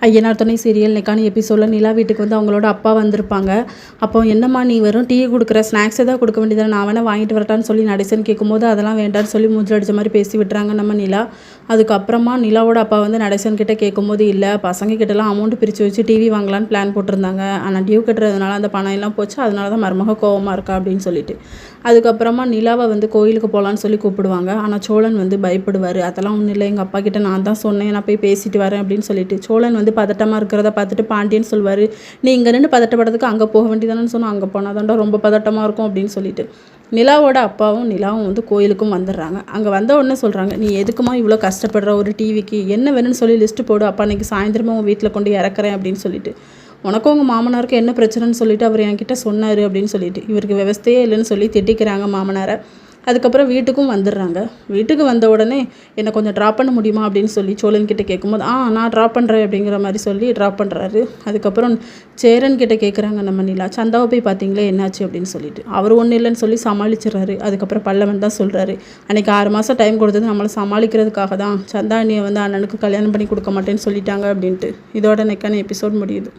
ஐயனார் துணை சீரியல் இன்னைக்கான எபிசோடில் நிலா வீட்டுக்கு வந்து அவங்களோட அப்பா வந்திருப்பாங்க. அப்போ என்னம்மா நீ வெறும் டீ கொடுக்குற, ஸ்நாக்ஸை தான் கொடுக்க வேண்டியதானே, நான் வேணால் வாங்கிட்டு வரட்டான்னு சொல்லி நடேசன் கேட்கும்போது அதெல்லாம் வேண்டான்னு சொல்லி மூஞ்சில் அடித்த மாதிரி பேசி விட்டுறாங்க நம்ம நிலா. அதுக்கப்புறமா நிலாவோட அப்பா வந்து நடேசன் கிட்டே கேட்கும்போது, இல்லை பசங்க கிட்டலாம் அமௌண்ட் பிரித்து வச்சு டிவி வாங்கலான்னு பிளான் போட்டிருந்தாங்க, ஆனால் டியூ கட்டுறதுனால அந்த பணம் எல்லாம் போச்சு, அதனால தான் மருமக கோவமாக இருக்கா அப்படின்னு சொல்லிட்டு. அதுக்கப்புறமா நிலாவை வந்து கோயிலுக்கு போகலான்னு சொல்லி கூப்பிடுவாங்க. ஆனால் சோழன் வந்து பயப்படுவார். அதெல்லாம் ஒன்றும் இல்லை, எங்கள் அப்பா கிட்ட நான் தான் சொன்னேன், நான் போய் பேசிட்டு வரேன் அப்படின்னு சொல்லிட்டு. சோழன் வந்து பதட்டமாக இருக்கிறத பார்த்துட்டு பாண்டியன் சொல்வார், நீ இங்கே நின்று பதட்டப்படுறதுக்கு அங்கே போக வேண்டியதானு சொன்னால், அங்கே போனால் தாண்டா ரொம்ப பதட்டமாக இருக்கும் அப்படின்னு சொல்லிட்டு. நிலாவோட அப்பாவும் நிலாவும் வந்து கோயிலுக்கும் வந்துடுறாங்க. அங்கே வந்த உடனே சொல்கிறாங்க, நீ எதுக்குமா இவ்வளோ கஷ்டப்படுற ஒரு டிவிக்கு, என்ன வேணும்னு சொல்லி லிஸ்ட்டு போடு, அப்பா அன்றைக்கி சாயந்தரமாக உன் வீட்டில் கொண்டு இறக்குறேன் அப்படின்னு சொல்லிட்டு. உனக்கும் உங்கள் மாமனாருக்கு என்ன பிரச்சனைன்னு சொல்லிட்டு அவர் என்கிட்ட சொன்னார் அப்படின்னு சொல்லிட்டு இவருக்கு விவஸ்தையே இல்லைன்னு சொல்லி திட்டிக்கிறாங்க மாமனாரை. அதுக்கப்புறம் வீட்டுக்கும் வந்துடுறாங்க. வீட்டுக்கு வந்த உடனே என்னை கொஞ்சம் ட்ராப் பண்ண முடியுமா அப்படின்னு சொல்லி சோழன்கிட்ட கேட்கும்போது, நான் ட்ராப் பண்ணுறேன் அப்படிங்கிற மாதிரி சொல்லி ட்ராப் பண்ணுறாரு. அதுக்கப்புறம் சேரன்கிட்ட கேட்குறாங்க நம்ம நிலா, சந்தாவை போய் பார்த்தீங்களே என்னாச்சு அப்படின்னு சொல்லிட்டு. அவர் ஒன்றும் இல்லைன்னு சொல்லி சமாளிச்சிடுறாரு. அதுக்கப்புறம் பல்லவன் தான் சொல்கிறாரு, அன்றைக்கி 6 மாதம் டைம் கொடுத்தது நம்மளை சமாளிக்கிறதுக்காக தான், சந்தா அண்ணியை வந்து அண்ணனுக்கு கல்யாணம் பண்ணி கொடுக்க மாட்டேன்னு சொல்லிட்டாங்க அப்படின்ட்டு. இதோட நெக்கான எபிசோட் முடியுது.